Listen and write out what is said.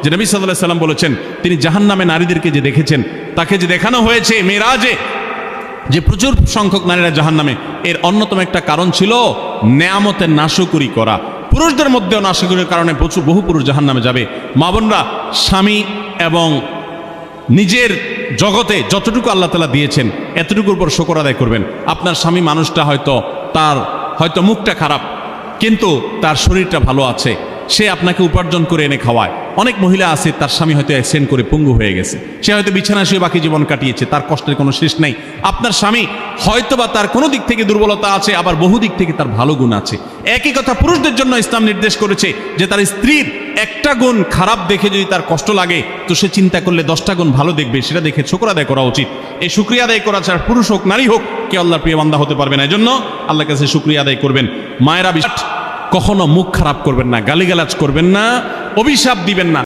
যে নবী সাল্লাল্লাহু আলাইহি সাল্লাম বলেছেন, তিনি জাহান্নামে নারীদেরকে যে দেখেছেন, তাকে যে দেখানো হয়েছে মেরাজে যে প্রচুর সংখ্যক নারীরা জাহান্নামে, এর অন্যতম একটা কারণ ছিল নেয়ামতের নাশকরি করা। পুরুষদের মধ্যেও নাশকরির কারণে বহু পুরুষ জাহান্নামে যাবে। মা বোনরা, স্বামী এবং নিজের জগতে যতটুকু আল্লাহ তাআলা দিয়েছেন এতটুকুর উপর শুকর আদায় করবেন। আপনার স্বামী মানুষটা হয়তো মুখটা খারাপ, কিন্তু তার শরীরটা ভালো আছে, সে আপনাকে উপার্জন করে এনে খাওয়ায়। অনেক মহিলা আছে, তার স্বামী হয়তো অ্যাক্সিডেন্ট করে পঙ্গু হয়ে গেছে, সে হয়তো বিছানায় শুয়ে বাকি জীবন কাটিয়েছে, তার কষ্টের কোনো শেষ নেই। আপনার স্বামী হয়তোবা তার কোনো দিক থেকে দুর্বলতা আছে, আবার বহু দিক থেকে তার ভালো গুণ আছে। একই কথা পুরুষদের জন্য ইসলাম নির্দেশ করেছে যে তার স্ত্রীর একটা গুণ খারাপ দেখে যদি তার কষ্ট লাগে, তো সে চিন্তা করলে 10টা গুণ ভালো দেখবে, সেটা দেখে শুকর আদায় করা উচিত। এই শুকরিয়া আদায় করা ছাড়া পুরুষ হোক নারী হোক কেউ আল্লাহর প্রিয় বান্দা হতে পারবে না। এজন্য আল্লাহর কাছে শুকরিয়া আদায় করবেন। মায়েরা কখনো মুখ খারাপ করবেন না, গালিগালাজ করবেন না, অভিশাপ দিবেন না।